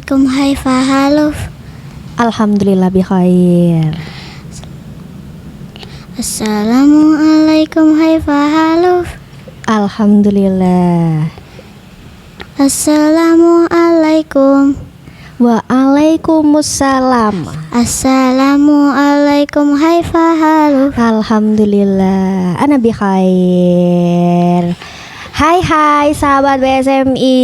Assalamualaikum hai Fahaluf. Alhamdulillah bikhair. Assalamualaikum hai Fahaluf. Alhamdulillah. Assalamualaikum. Waalaikumsalam. Assalamualaikum hai Fahaluf. Alhamdulillah. Ana bikhair. Hai sahabat BSMI.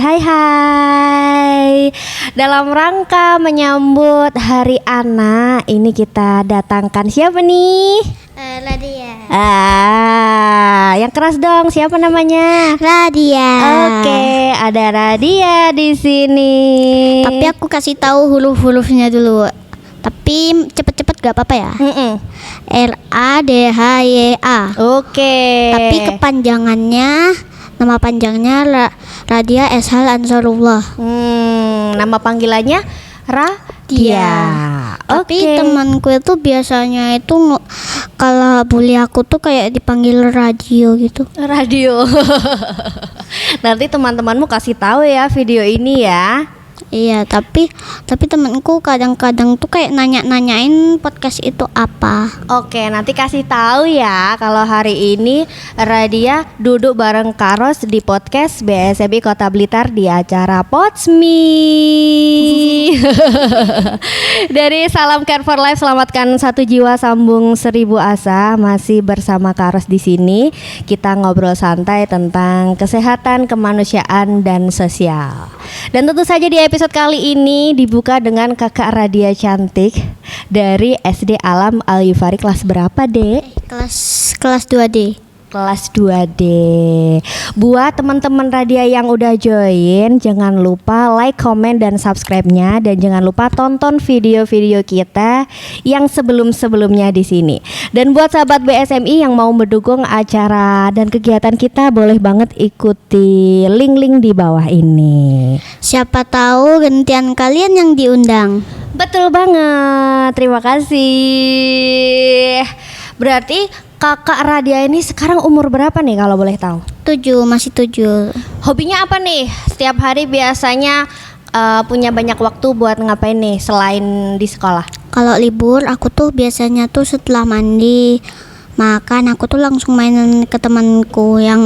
Hai. Dalam rangka menyambut Hari Anak, ini kita datangkan siapa nih? Radia. Yang keras dong. Siapa namanya? Radia. Oke, ada Radia di sini. Tapi aku kasih tahu huruf-hurufnya dulu. Tapi cepet-cepet gak apa-apa ya. RADHYA. Oke. Tapi kepanjangannya, nama panjangnya Radia Eshal Ansarullah. Nama panggilannya Radia. Tapi temanku itu biasanya itu kalau bully aku tuh kayak dipanggil radio gitu. Radio. Nanti teman-temanmu kasih tahu ya video ini ya. Iya, tapi temanku kadang-kadang tuh kayak nanya-nanyain podcast itu apa. Oke, nanti kasih tahu ya kalau hari ini Radia duduk bareng Karos di podcast BSMI Kota Blitar di acara Potsmi. Dari Salam Care for Life, selamatkan satu jiwa, sambung 1000 asa. Masih bersama Karos di sini. Kita ngobrol santai tentang kesehatan, kemanusiaan dan sosial. Dan tentu saja di episode kali ini dibuka dengan kakak Radia cantik dari SD Alam Al Yufari. Kelas berapa, Dek? Kelas 2D. Kelas 2D. Buat teman-teman Radia yang udah join, jangan lupa like, komen, dan subscribe-nya. Dan jangan lupa tonton video-video kita yang sebelum-sebelumnya di sini. Dan buat sahabat BSMI yang mau mendukung acara dan kegiatan kita, boleh banget ikuti link-link di bawah ini. Siapa tahu gantian kalian yang diundang. Betul banget, terima kasih. Berarti kakak Radia ini sekarang umur berapa nih kalau boleh tahu? masih 7. Hobinya apa nih? Setiap hari biasanya punya banyak waktu buat ngapain nih selain di sekolah? Kalau libur aku tuh biasanya tuh setelah mandi makan aku tuh langsung mainan ke temanku yang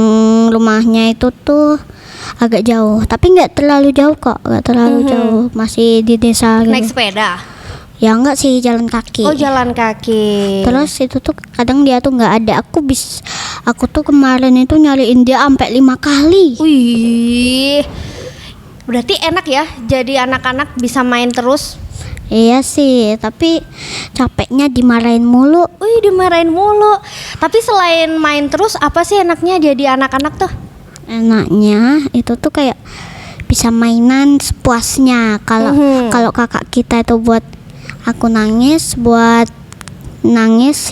rumahnya itu tuh agak jauh, tapi nggak terlalu jauh kok, nggak terlalu jauh, masih di desa gitu. Naik sepeda? Ya enggak sih, jalan kaki. Oh, jalan kaki. Terus itu tuh kadang dia tuh nggak ada. Aku tuh kemarin itu nyariin dia sampai 5 kali. Wih, berarti enak ya jadi anak-anak bisa main terus. Iya sih, tapi capeknya dimarahin mulu. Wih, dimarahin mulu. Tapi selain main terus, apa sih enaknya jadi anak-anak tuh? Enaknya itu tuh kayak bisa mainan sepuasnya. Kalau kakak kita itu buat aku nangis,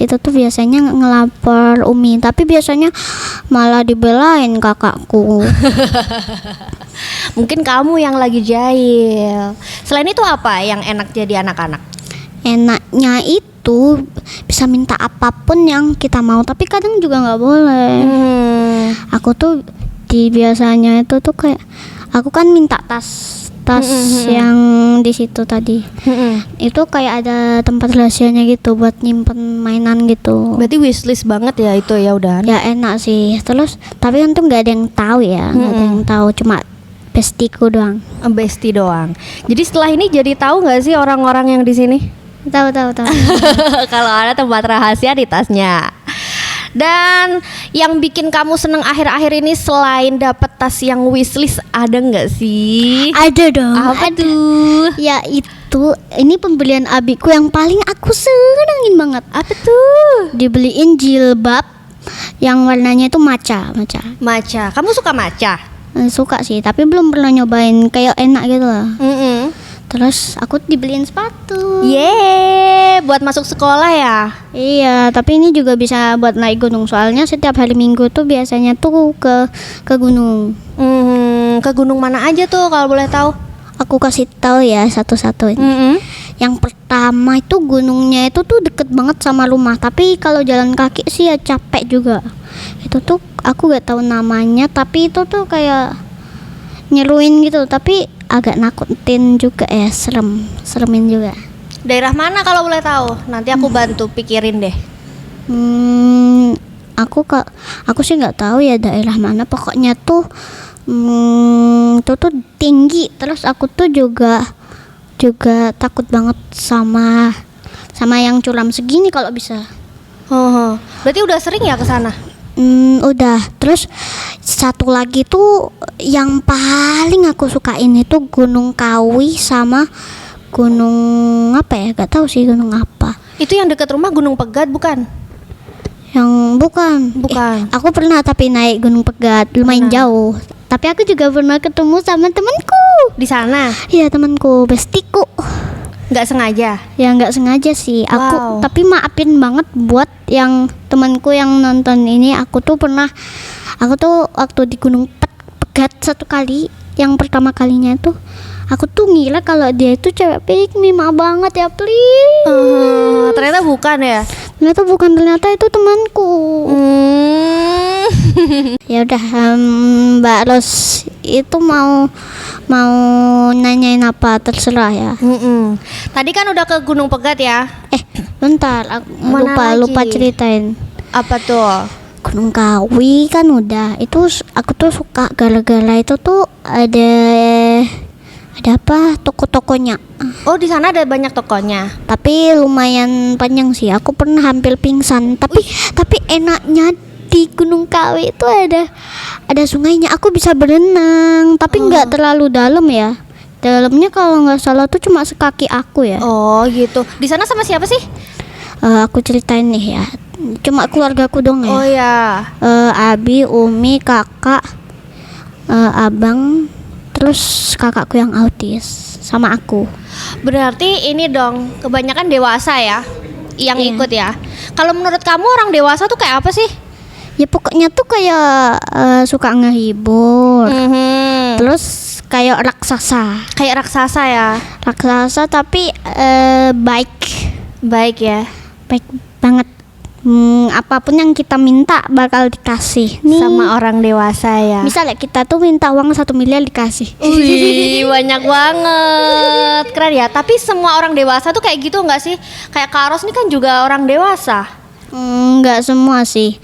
itu tuh biasanya ngelapor Umi, tapi biasanya malah dibelain kakakku. Mungkin kamu yang lagi jahil. Selain itu apa yang enak jadi anak-anak? Enaknya itu bisa minta apapun yang kita mau, tapi kadang juga nggak boleh. Aku tuh biasanya itu tuh kayak aku kan minta tas yang di situ tadi. Itu kayak ada tempat rahasianya gitu buat nyimpen mainan gitu. Berarti wishlist banget ya itu ya udah. Ya enak sih. Terus tapi untung nggak ada yang tahu ya, nggak ada yang tahu, cuma bestiku doang. Bestie doang. Jadi setelah ini jadi tahu nggak sih orang-orang yang di sini? Tahu. Kalau ada tempat rahasia di tasnya. Dan yang bikin kamu seneng akhir-akhir ini selain dapet tas yang wishlist, ada nggak sih? Ada dong. Apa tuh? Ya itu, ini pembelian abiku yang paling aku senengin banget. Apa tuh? Dibeliin jilbab yang warnanya itu maca. Kamu suka maca? Suka sih, tapi belum pernah nyobain, kayak enak gitu lah. Terus aku dibeliin sepatu. Yeay, buat masuk sekolah ya? Iya, tapi ini juga bisa buat naik gunung. Soalnya setiap hari Minggu tuh biasanya tuh ke gunung. Ke gunung mana aja tuh kalau boleh tahu? Aku kasih tahu ya satu-satu. Yang pertama itu gunungnya itu tuh deket banget sama rumah. Tapi kalau jalan kaki sih ya capek juga. Itu tuh aku gak tahu namanya, tapi itu tuh kayak nyeruin gitu. Tapi agak nakutin juga ya, seremin juga. Daerah mana kalau boleh tahu? Nanti aku bantu pikirin deh. Aku sih nggak tahu ya daerah mana. Pokoknya tuh itu tuh tinggi. Terus aku tuh juga takut banget sama yang curam segini kalau bisa. Berarti udah sering ya ke sana? Udah. Terus satu lagi tuh yang paling aku sukain itu Gunung Kawi sama gunung apa ya? Gak tahu sih gunung apa. Itu yang dekat rumah Gunung Pegat bukan? Yang bukan. Aku pernah tapi naik Gunung Pegat lumayan jauh. Tapi aku juga pernah ketemu sama temanku Di sana? Iya, temanku, bestiku. Nggak sengaja? Ya nggak sengaja sih. Aku tapi maafin banget buat yang temanku yang nonton ini. Aku tuh waktu di Gunung Pegat satu kali, yang pertama kalinya itu aku tuh ngira kalau dia itu cewek pick me, maaf banget ya, please. Ternyata bukan ya? Ternyata itu temanku. Ya udah, Mbak Ros itu mau nanyain apa, terserah ya. Tadi kan udah ke Gunung Pegat ya? Bentar, aku lupa ceritain. Apa tuh? Gunung Kawi kan udah. Itu aku tuh suka gara-gara itu tuh ada apa, toko-tokonya. Oh, di sana ada banyak tokonya. Tapi lumayan panjang sih. Aku pernah hampir pingsan. Tapi enaknya di Gunung Kawi itu ada sungainya. Aku bisa berenang, tapi nggak terlalu dalam ya. Dalamnya kalau nggak salah tuh cuma sekaki aku ya. Oh gitu. Di sana sama siapa sih? Aku ceritain nih ya. Cuma keluargaku dong ya. Oh ya. Abi, Umi, kakak, abang, terus kakakku yang autis sama aku. Berarti ini dong kebanyakan dewasa ya yang ikut ya. Kalau menurut kamu orang dewasa tuh kayak apa sih? Ya pokoknya tuh kayak suka ngehibur. Terus kayak raksasa. Kayak raksasa ya. Raksasa tapi Baik ya. Baik banget. Apapun yang kita minta bakal dikasih nih. Sama orang dewasa ya. Misalnya kita tuh minta uang 1 miliar dikasih. Wih, banyak banget. Keren ya. Tapi semua orang dewasa tuh kayak gitu nggak sih? Kayak Kak Ros nih kan juga orang dewasa. Nggak semua sih.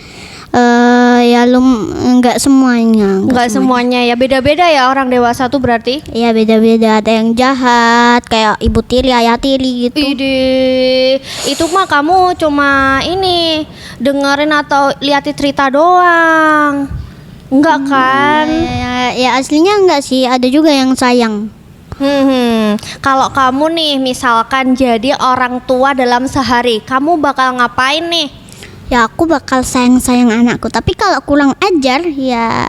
Nggak semuanya. Nggak semuanya ya, beda-beda ya orang dewasa tuh berarti. Iya, beda-beda. Ada yang jahat kayak Ibu Tiri, Ayah Tiri gitu. Ide, itu mah kamu cuma ini dengerin atau lihat cerita doang. Enggak kan? Ya aslinya enggak sih, ada juga yang sayang. Kalau kamu nih misalkan jadi orang tua dalam sehari, kamu bakal ngapain nih? Ya aku bakal sayang-sayang anakku. Tapi kalau kurang ajar ya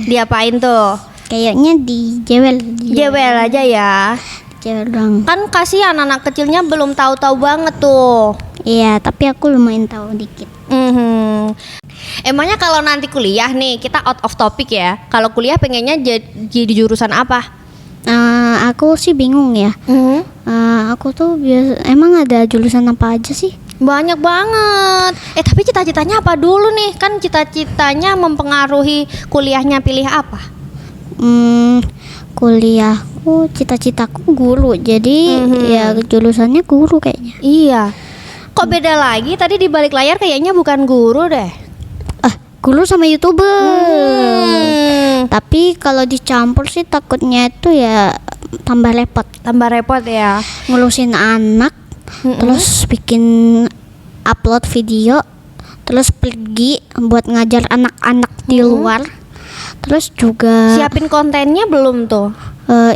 diapain tuh? Kayaknya dijewel aja ya. Jewel dong. Kan kasihan anak kecilnya belum tahu-tahu banget tuh. Iya, tapi aku lumayan tahu dikit. Emangnya kalau nanti kuliah nih, kita out of topic ya. Kalau kuliah pengennya jadi jurusan apa? Aku sih bingung ya. Aku tuh emang ada jurusan apa aja sih? Banyak banget. Tapi cita-citanya apa dulu nih? Kan cita-citanya mempengaruhi kuliahnya pilih apa? Kuliahku, cita-citaku guru. Jadi ya jurusannya guru kayaknya. Iya. Kok beda lagi? Tadi di balik layar kayaknya bukan guru deh. Guru sama YouTuber. Tapi kalau dicampur sih takutnya itu ya tambah repot. Tambah repot ya. Ngurusin anak, terus bikin upload video, terus pergi buat ngajar anak-anak di luar. Terus juga siapin kontennya belum tuh?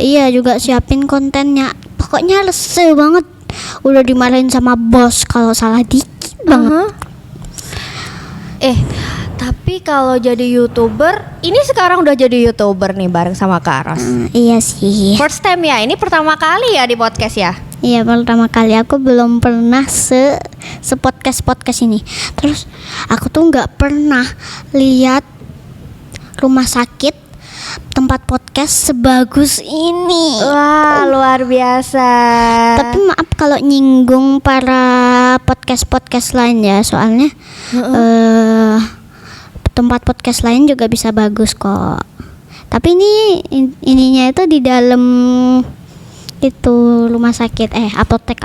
Iya, juga siapin kontennya. Pokoknya reseh banget. Udah dimarahin sama bos kalau salah dikit banget. Tapi kalau jadi YouTuber, ini sekarang udah jadi YouTuber nih bareng sama Kak Ros. Iya sih. First time ya, ini pertama kali ya di podcast ya? Iya, pertama kali. Aku belum pernah se-podcast ini. Terus aku tuh nggak pernah lihat rumah sakit tempat podcast sebagus ini. Wah, luar biasa. Tapi maaf kalau nyinggung para podcast lain ya, soalnya tempat podcast lain juga bisa bagus kok. Tapi ini ininya itu di dalam itu rumah sakit apotek.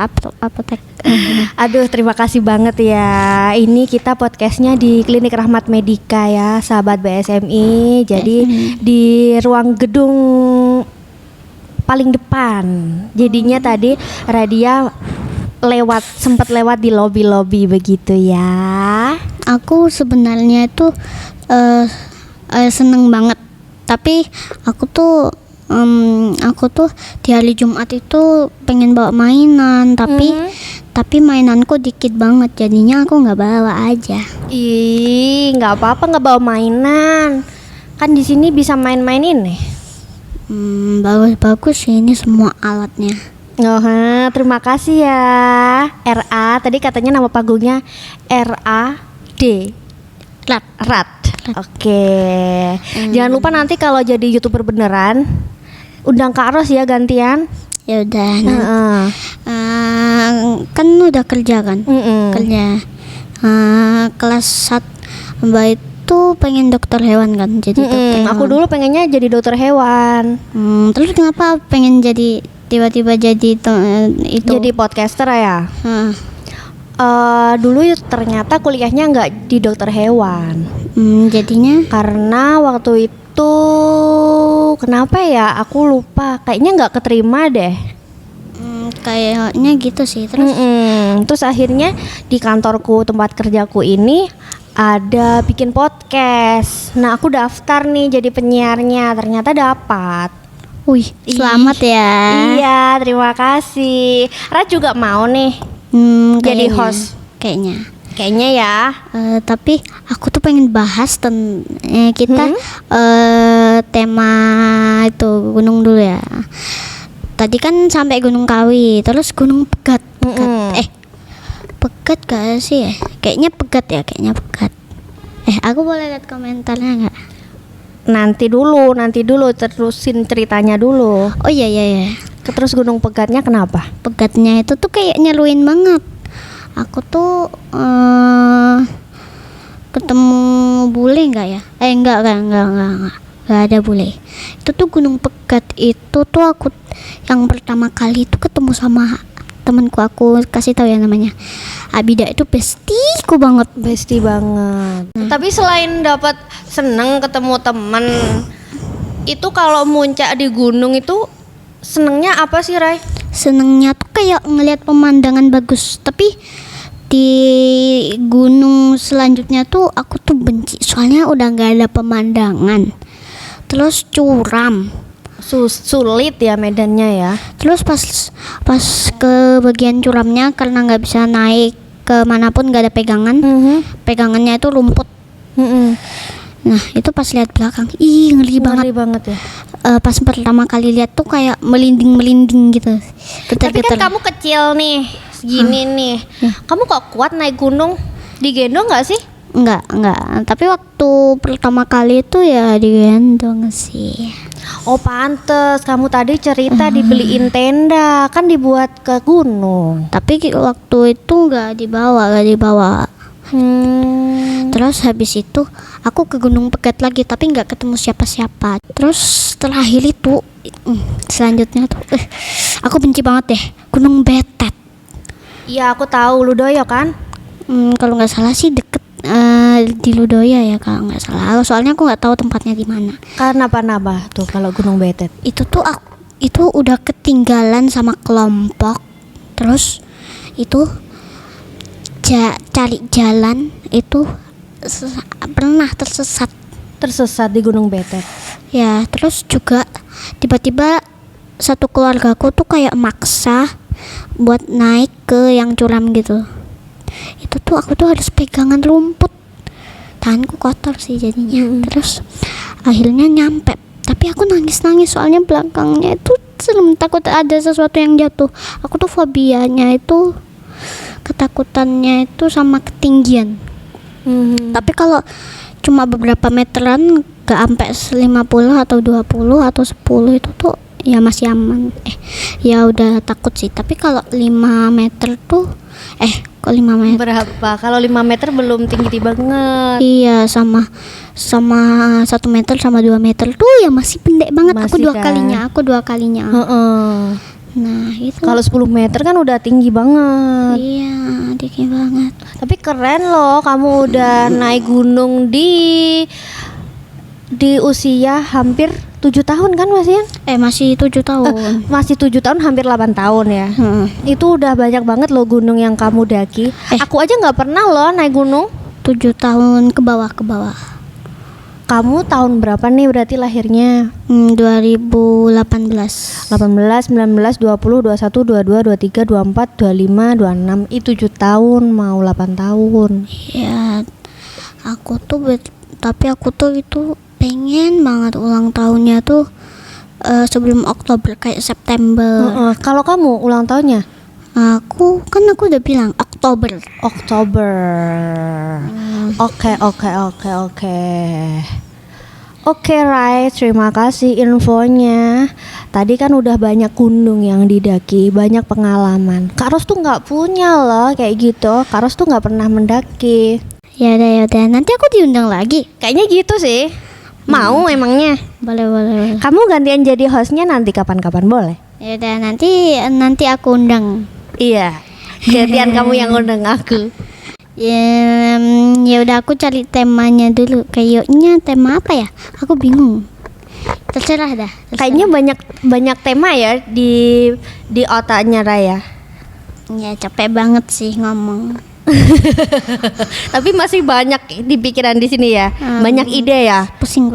Aduh, terima kasih banget ya. Ini kita podcastnya di Klinik Rahmat Medika ya, sahabat BSMI. Jadi di ruang gedung paling depan. Jadinya tadi Radia sempat lewat di lobi begitu ya. Aku sebenarnya itu seneng banget. Tapi aku tuh di hari Jumat itu pengen bawa mainan, tapi mainanku dikit banget, jadinya aku nggak bawa aja. Ih, nggak apa-apa nggak bawa mainan. Kan di sini bisa main-mainin nih. Bagus sih ini semua alatnya. Oh, terima kasih ya. RA, tadi katanya nama panggungnya RAD. Rat. Oke. Jangan lupa nanti kalau jadi YouTuber beneran, undang Kak Ros ya gantian. Ya udah. Kan udah kerja kan? Kerja. Kelas 1 Mbak itu pengen dokter hewan kan? Jadi dokter hewan. Aku dulu pengennya jadi dokter hewan. Terus kenapa pengen jadi tiba-tiba jadi itu? Jadi podcaster ya? Dulu ternyata kuliahnya nggak di dokter hewan. Jadinya? Karena waktu itu kenapa ya? Aku lupa. Kayaknya nggak keterima deh. Kayaknya gitu sih. Terus akhirnya di kantorku, tempat kerjaku ini ada bikin podcast. Nah, aku daftar nih jadi penyiarnya. Ternyata dapat. Wih, selamat ya. Iya, terima kasih. Ra juga mau nih jadi host. Kayaknya ya. Tapi aku tuh pengen bahas kita tema itu gunung dulu ya. Tadi kan sampai Gunung Kawi, terus Gunung Pegat. Pegat gak sih ya? Kayaknya Pegat. Aku boleh lihat komentarnya nggak? Nanti dulu terusin ceritanya dulu. Oh iya. Terus Gunung Pegatnya kenapa? Pegatnya itu tuh kayak nyeluin banget. Aku tuh ketemu bule nggak ya? Enggak, ada bule. Itu tuh Gunung Pegat itu tuh aku yang pertama kali itu ketemu sama temanku, aku kasih tahu ya namanya Abida, itu bestie banget. Tapi selain dapat seneng ketemu temen, itu kalau muncak di gunung itu senengnya apa sih, Rai? Senengnya tuh kayak ngelihat pemandangan bagus, tapi di gunung selanjutnya tuh aku tuh benci, soalnya udah nggak ada pemandangan, terus curam. Sulit ya medannya ya. Terus pas ke bagian curamnya, karena nggak bisa naik ke manapun, nggak ada pegangan. Pegangannya itu rumput. Nah itu pas lihat belakang, ngeri banget ya. Pas pertama kali lihat tuh kayak melinding gitu. Tapi kan kamu kecil nih, segini nih. Kamu kok kuat naik gunung? Digendong nggak sih? Enggak. Tapi waktu pertama kali itu ya digendong sih. Oh pantes, kamu tadi cerita dibeliin tenda, kan dibuat ke gunung. Tapi waktu itu nggak dibawa. Terus habis itu aku ke Gunung Pegat lagi, tapi nggak ketemu siapa-siapa. Terus terakhir itu selanjutnya tuh aku benci banget deh, Gunung Betet. Iya aku tahu, Ludoyo kan? Kalau nggak salah sih deket di Ludoya ya kalau nggak salah. Soalnya aku nggak tahu tempatnya di mana. Kenapa tuh kalau Gunung Betet? Itu tuh itu udah ketinggalan sama kelompok. Terus itu cari jalan itu pernah tersesat di Gunung Betet. Ya, terus juga tiba-tiba satu keluargaku tuh kayak maksa buat naik ke yang curam gitu. Itu tuh aku tuh harus pegangan rumput, tanganku kotor sih jadinya. Terus akhirnya nyampe, tapi aku nangis soalnya belakangnya itu serem, takut ada sesuatu yang jatuh. Aku tuh fobianya itu, ketakutannya itu sama ketinggian. Tapi kalau cuma beberapa meteran, gak sampai 50 atau 20 atau 10 itu tuh ya masih aman. ya udah takut sih. Tapi kalau 5 meter tuh kok 5 meter? Berapa? Kalau 5 meter belum tinggi banget. Iya, sama 1 meter sama 2 meter tuh ya masih pendek banget. Masih Aku dua kalinya. Heeh. Nah itu. Kalau 10 meter kan udah tinggi banget. Iya, tinggi banget. Tapi keren loh, kamu udah naik gunung di usia hampir 7 tahun kan Mas Ian? Masih 7 tahun. Masih 7 tahun, hampir 8 tahun ya. Itu udah banyak banget loh gunung yang kamu daki. Aku aja nggak pernah loh naik gunung. 7 tahun ke bawah. Kamu tahun berapa nih berarti lahirnya? 2018. 18, 19, 20, 21, 22, 23, 24, 25, 26. Itu 7 tahun mau 8 tahun. Ya, tapi aku tuh itu pengen banget ulang tahunnya tuh sebelum Oktober, kayak September. Kalau kamu ulang tahunnya? Aku udah bilang Oktober. Oke. Oke, Rai, terima kasih infonya. Tadi kan udah banyak gunung yang didaki, banyak pengalaman. Kak Ros tuh nggak punya loh kayak gitu. Kak Ros tuh nggak pernah mendaki. Ya udah, nanti aku diundang lagi. Kayaknya gitu sih. Mau emangnya? Boleh. Kamu gantian jadi hostnya nanti kapan-kapan boleh? Ya udah, nanti aku undang. Iya. Gantian kamu yang undang aku. Ya udah, aku cari temanya dulu. Kayaknya tema apa ya? Aku bingung. Terserah dah. Kayaknya banyak tema ya di otaknya Raya. Ya capek banget sih ngomong. Tapi masih banyak di pikiran di sini ya. Banyak ide ya. Pusing.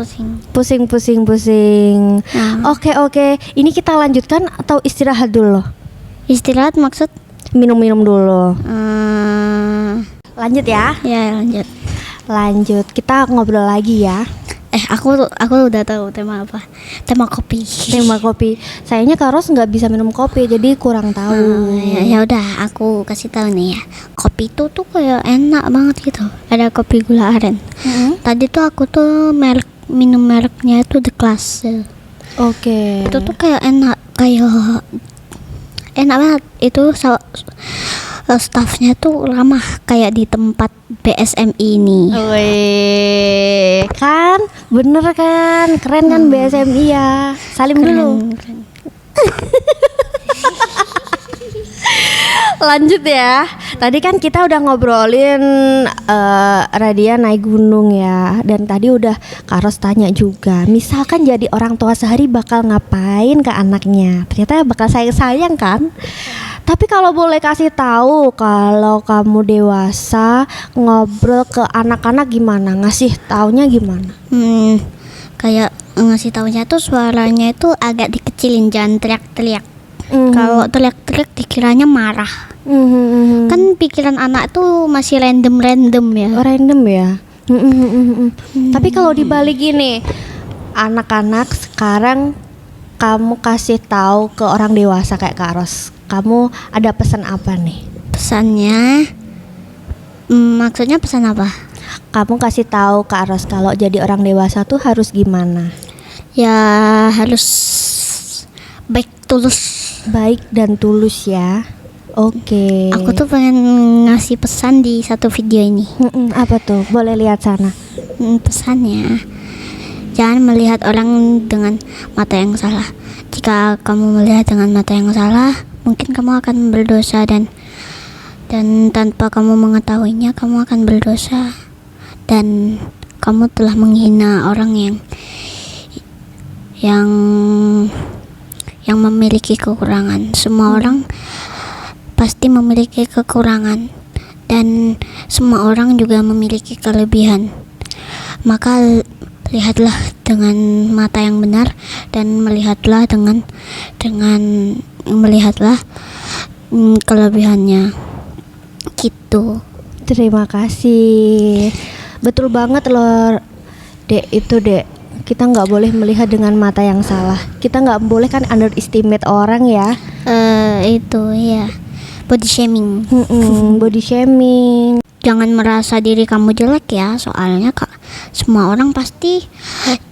Oke. Ini kita lanjutkan atau istirahat dulu? Istirahat maksud? Minum dulu. Lanjut ya. Ya Lanjut. Kita ngobrol lagi ya. Aku udah tahu tema apa. Tema kopi. Sayangnya Kak Ros nggak bisa minum kopi, jadi kurang tahu. Ya udah, aku kasih tahu nih ya. Kopi itu tuh kayak enak banget gitu. Ada kopi gula aren. Tadi tuh aku tuh minum mereknya itu The Class. Oke. Itu tuh kayak enak banget. Itu staffnya tuh ramah kayak di tempat BSMI ini. Wih, kan bener kan, keren kan BSMI ya. Salim dulu. Keren. Lanjut ya. Tadi kan kita udah ngobrolin Radia naik gunung ya. Dan tadi udah Kak Ros tanya juga, misalkan jadi orang tua sehari bakal ngapain ke anaknya? Ternyata bakal sayang kan. Tapi kalau boleh kasih tahu, kalau kamu dewasa ngobrol ke anak-anak gimana? Ngasih taunya gimana? Kayak ngasih taunya tuh suaranya itu agak dikecilin, jangan teriak-teriak. Kalau teriak-teriak dikiranya marah. Kan pikiran anak tuh masih random ya. Random ya. Tapi kalau dibalik gini, anak-anak sekarang kamu kasih tahu ke orang dewasa kayak Kak Ros, kamu ada pesan apa nih? Pesannya, maksudnya pesan apa? Kamu kasih tahu Kak Ros kalau jadi orang dewasa tuh harus gimana? Ya harus baik dan tulus ya. Oke. Aku tuh pengen ngasih pesan di satu video ini. Apa tuh? Boleh lihat sana. Pesannya, jangan melihat orang dengan mata yang salah. Jika kamu melihat dengan mata yang salah, mungkin kamu akan berdosa dan tanpa kamu mengetahuinya kamu akan berdosa, dan kamu telah menghina orang yang memiliki kekurangan. Semua orang pasti memiliki kekurangan dan semua orang juga memiliki kelebihan. Maka lihatlah dengan mata yang benar dan melihatlah dengan melihatlah kelebihannya. Gitu. Terima kasih. Betul banget loh, Dek. Itu, Dek. Kita nggak boleh melihat dengan mata yang salah. Kita nggak boleh kan underestimate orang ya. Itu ya. Body shaming. Body shaming. Jangan merasa diri kamu jelek ya, soalnya semua orang pasti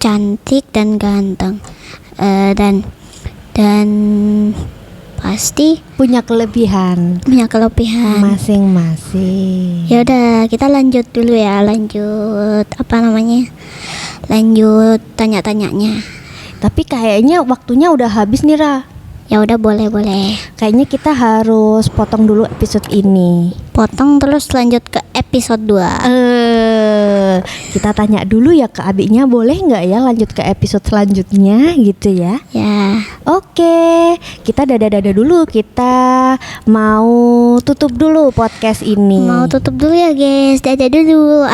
cantik dan ganteng. Dan pasti punya kelebihan masing-masing. Ya udah, kita lanjut dulu ya. Lanjut tanya-tanyanya. Tapi kayaknya waktunya udah habis nih, Ra. Ya udah, boleh. Kayaknya kita harus potong dulu episode ini. Potong terus lanjut ke episode 2. Kita tanya dulu ya ke adiknya, boleh nggak ya lanjut ke episode selanjutnya gitu ya? Ya. Oke, kita dadah-dadah dulu. Kita mau tutup dulu podcast ini. Mau tutup dulu ya guys. Dadah dulu.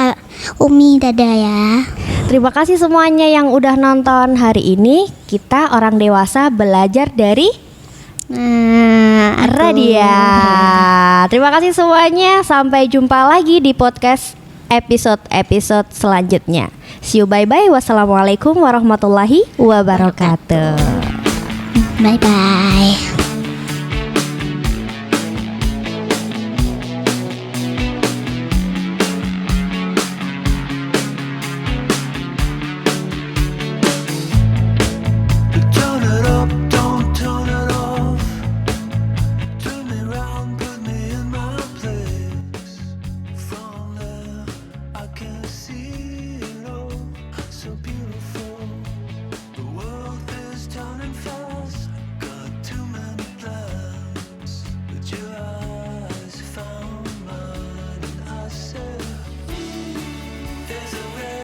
Umi dadah ya. Terima kasih semuanya yang udah nonton hari ini. Kita orang dewasa belajar dari Radia. Terima kasih semuanya. Sampai jumpa lagi di podcast episode selanjutnya. See you, bye-bye. Wassalamualaikum warahmatullahi wabarakatuh. Bye-bye.